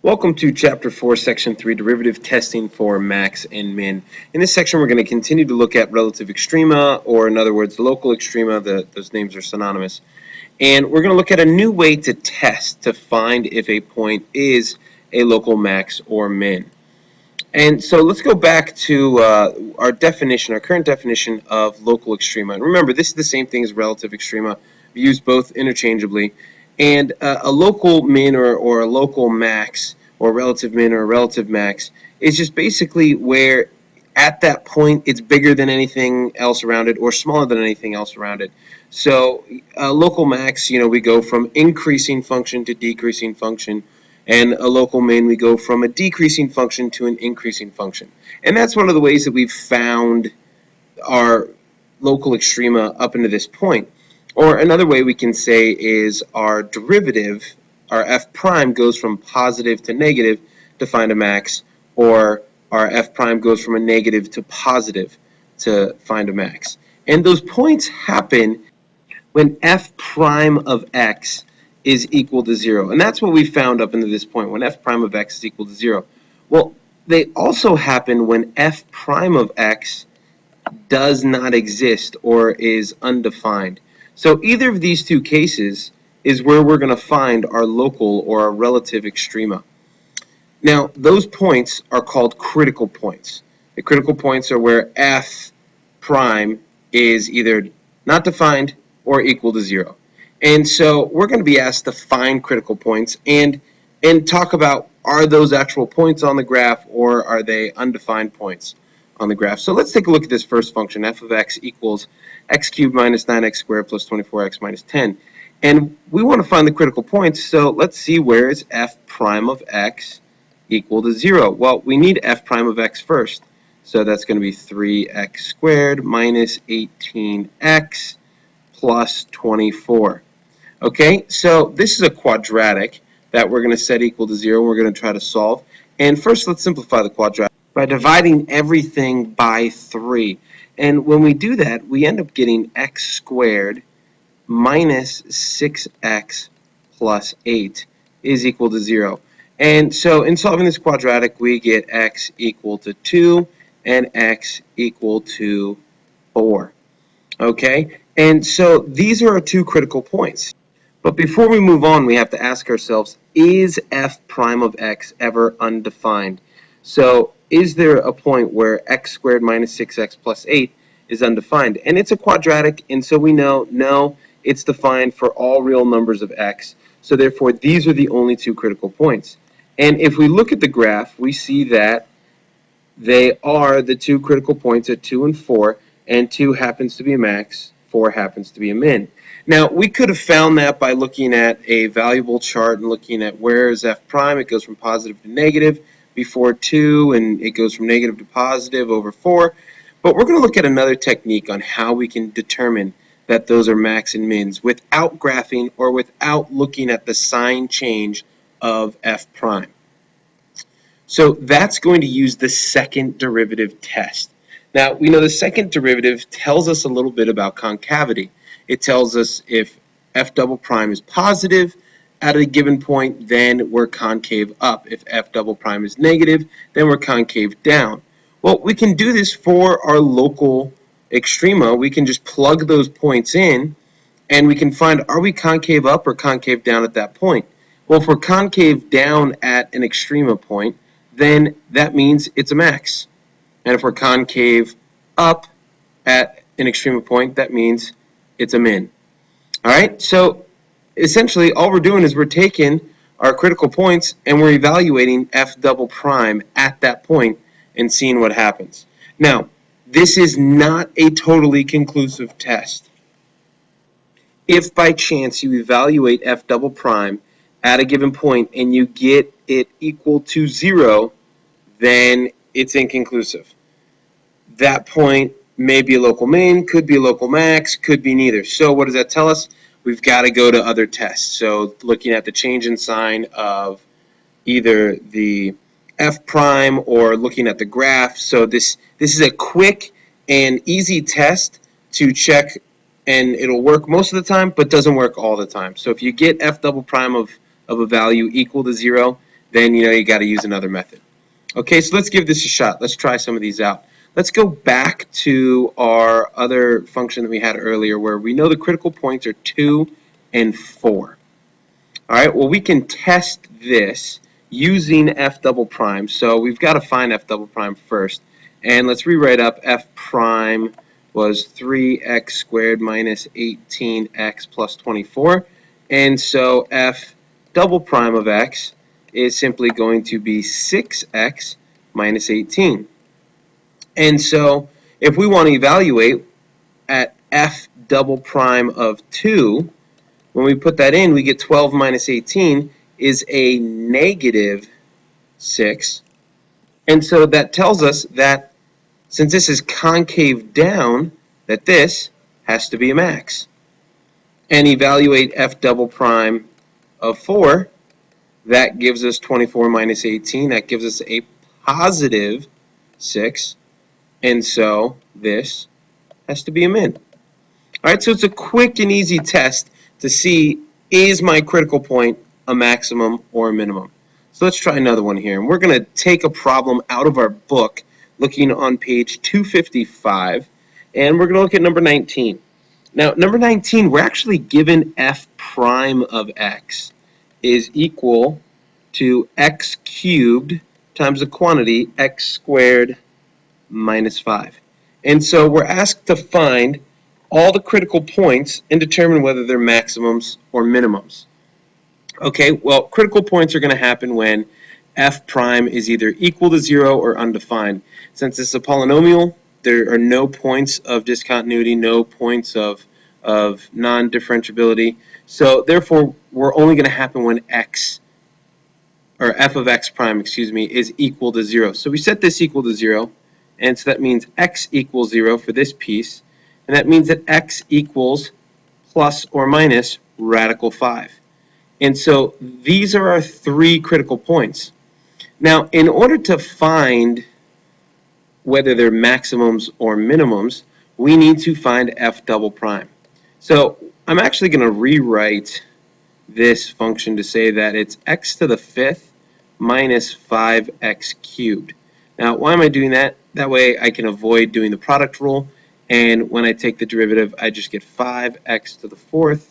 Welcome to Chapter 4, Section 3, Derivative Testing for Max and Min. In this section, we're going to continue to look at relative extrema, or in other words, local extrema. Those names are synonymous. And we're going to look at a new way to test to find if a point is a local max or min. And so let's go back to our current definition of local extrema. And remember, this is the same thing as relative extrema. We use both interchangeably. And a local min or a local max, or relative min or a relative max, is just basically where at that point it's bigger than anything else around it or smaller than anything else around it. So local max, we go from increasing function to decreasing function. And a local min, we go from a decreasing function to an increasing function. And that's one of the ways that we've found our local extrema up into this point. Or another way we can say is our derivative, our f prime, goes from positive to negative to find a max, or our f prime goes from a negative to positive to find a max. And those points happen when f prime of x is equal to 0. And that's what we found up into this point, when f prime of x is equal to 0. Well, they also happen when f prime of x does not exist or is undefined. So either of these two cases is where we're going to find our local or our relative extrema. Now, those points are called critical points. The critical points are where f prime is either not defined or equal to 0. And so we're going to be asked to find critical points and talk about, are those actual points on the graph or are they undefined points on the graph. So let's take a look at this first function. F of x equals x cubed minus 9x squared plus 24x minus 10. And we want to find the critical points, so let's see, where is f prime of x equal to 0? Well, we need f prime of x first. So that's going to be 3x squared minus 18x plus 24. Okay, so this is a quadratic that we're going to set equal to 0, and we're going to try to solve. And first, let's simplify the quadratic by dividing everything by 3. And when we do that, we end up getting x squared minus 6x plus 8 is equal to 0. And so in solving this quadratic, we get x equal to 2 and x equal to 4. Okay, and so these are our two critical points. But before we move on, we have to ask ourselves, is f prime of x ever undefined? So is there a point where x squared minus 6x plus 8 is undefined? And it's a quadratic, and so we know, no, it's defined for all real numbers of x. So therefore, these are the only two critical points. And if we look at the graph, we see that they are the two critical points at 2 and 4, and 2 happens to be a max, 4 happens to be a min. Now, we could have found that by looking at a valuable chart and looking at where is f prime. It goes from positive to negative before 2, and it goes from negative to positive over 4. But we're going to look at another technique on how we can determine that those are max and mins without graphing or without looking at the sign change of f prime. So that's going to use the second derivative test. Now, we know the second derivative tells us a little bit about concavity. It tells us if f double prime is positive at a given point, then we're concave up. If f double prime is negative, then we're concave down. Well, we can do this for our local extrema. We can just plug those points in, and we can find, are we concave up or concave down at that point? Well, if we're concave down at an extrema point, then that means it's a max. And if we're concave up at an extrema point, that means it's a min. All right, so essentially all we're doing is we're taking our critical points and we're evaluating f double prime at that point and seeing what happens. Now, this is not a totally conclusive test. If by chance you evaluate f double prime at a given point and you get it equal to 0, then it's inconclusive. That point may be a local min, could be a local max, could be neither. So what does that tell us? We've got to go to other tests. So looking at the change in sign of either the f prime or looking at the graph. So this is a quick and easy test to check, and it'll work most of the time, but doesn't work all the time. So if you get f double prime of a value equal to 0, then you got to use another method. Okay, so let's give this a shot. Let's try some of these out. Let's go back to our other function that we had earlier where we know the critical points are 2 and 4. All right, well, we can test this using f double prime. So we've got to find f double prime first. And let's rewrite up f prime was 3x squared minus 18x plus 24. And so f double prime of x is simply going to be 6x minus 18. And so if we want to evaluate at f double prime of 2, when we put that in, we get 12 minus 18 is a negative 6. And so that tells us that since this is concave down, that this has to be a max. And evaluate f double prime of 4, that gives us 24 minus 18. That gives us a positive 6. And so this has to be a min. All right, so it's a quick and easy test to see, is my critical point a maximum or a minimum? So let's try another one here. And we're going to take a problem out of our book, looking on page 255, and we're going to look at number 19. Now, number 19, we're actually given f prime of x is equal to x cubed times the quantity x squared minus 5. And so we're asked to find all the critical points and determine whether they're maximums or minimums. Okay, well, critical points are going to happen when f prime is either equal to 0 or undefined. Since it's a polynomial, there are no points of discontinuity, no points of non-differentiability. So therefore, we're only going to happen when x, or f of x prime, is equal to 0. So we set this equal to 0, and so that means x equals 0 for this piece, and that means that x equals plus or minus radical 5. And so these are our 3 critical points. Now, in order to find whether they're maximums or minimums, we need to find f double prime. So I'm actually going to rewrite this function to say that it's x to the 5th minus 5x cubed. Now, why am I doing that? That way I can avoid doing the product rule, and when I take the derivative, I just get 5x to the 4th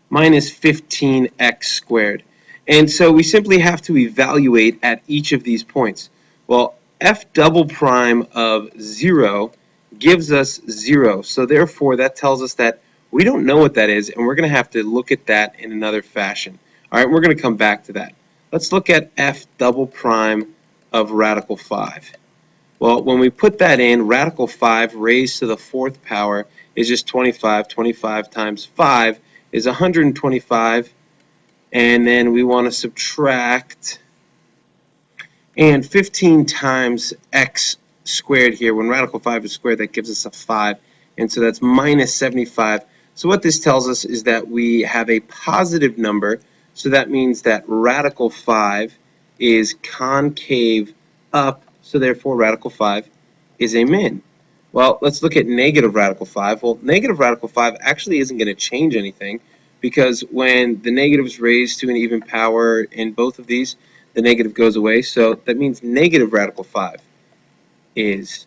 minus 15x squared. And so we simply have to evaluate at each of these points. Well, f double prime of 0 gives us 0. So therefore, that tells us that we don't know what that is, and we're going to have to look at that in another fashion. All right, we're going to come back to that. Let's look at f double prime of radical 5. Well, when we put that in, radical 5 raised to the 4th power is just 25. 25 times 5 is 125, and then we want to subtract, and 15 times x squared here, when radical 5 is squared, that gives us a 5, and so that's minus 75. So what this tells us is that we have a positive number, so that means that radical 5 is concave up, so therefore radical 5 is a min. Well, let's look at negative radical 5. Well, negative radical 5 actually isn't going to change anything, because when the negative is raised to an even power in both of these, the negative goes away. So that means negative radical 5 is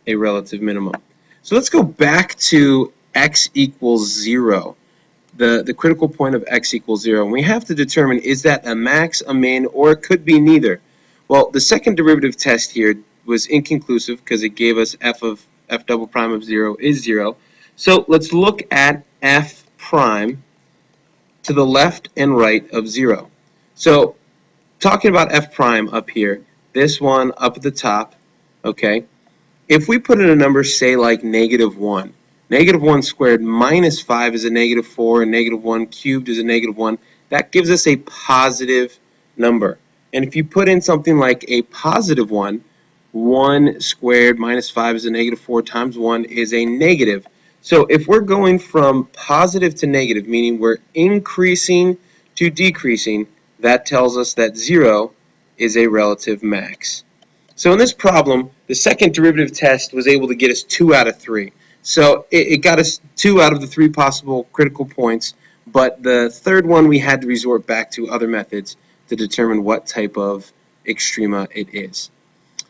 a relative minimum. So let's go back to x equals 0, the critical point of x equals 0. And we have to determine, is that a max, a min, or it could be neither. Well, the second derivative test here was inconclusive because it gave us f double prime of 0 is 0. So let's look at f prime to the left and right of 0. So talking about f prime up here, this one up at the top, okay, if we put in a number, say like negative 1, negative 1 squared minus 5 is a negative 4, and negative 1 cubed is a negative 1, that gives us a positive number. And if you put in something like a positive 1, 1 squared minus 5 is a negative 4 times 1 is a negative. So if we're going from positive to negative, meaning we're increasing to decreasing, that tells us that 0 is a relative max. So in this problem, the second derivative test was able to get us 2 out of 3. So it got us 2 out of the 3 possible critical points, But the third one, we had to resort back to other methods to determine what type of extrema it is.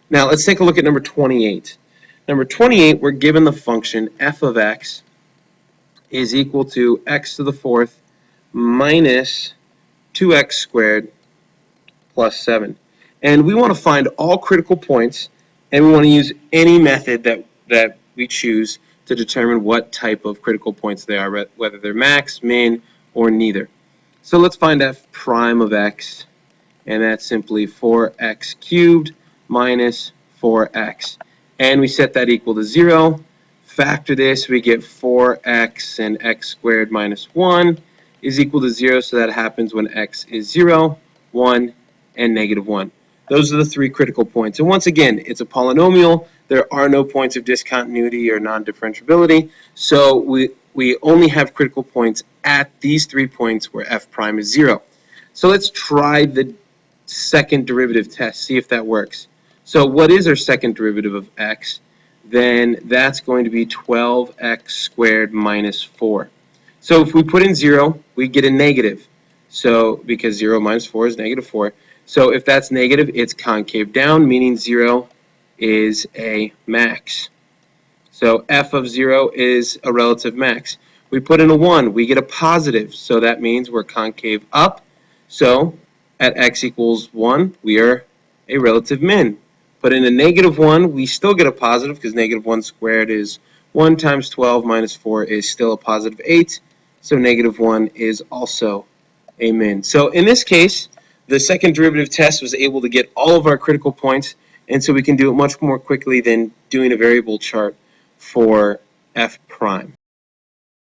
Now let's take a look at number 28. Number 28, we're given the function f of x is equal to x to the fourth minus 2x squared plus 7. And we want to find all critical points, and we want to use any method that we choose to determine what type of critical points they are, whether they're max, min, or neither. So let's find f prime of x, and that's simply 4x cubed minus 4x. And we set that equal to 0. Factor this, we get 4x and x squared minus 1 is equal to 0, so that happens when x is 0, 1, and negative 1. Those are the three critical points. And once again, it's a polynomial. There are no points of discontinuity or non-differentiability, so we only have critical points at these 3 points where f prime is 0. So let's try the second derivative test, see if that works. So what is our second derivative of x? Then that's going to be 12x squared minus 4. So if we put in 0, we get a negative. So because 0 minus 4 is negative 4. So if that's negative, it's concave down, meaning 0 is a max. So f of 0 is a relative max. We put in a 1, we get a positive. So that means we're concave up. So at x equals 1, we are a relative min. Put in a negative 1, we still get a positive because negative 1 squared is 1 times 12 minus 4 is still a positive 8. So negative 1 is also a min. So in this case, the second derivative test was able to get all of our critical points, and so we can do it much more quickly than doing a variable chart for f prime.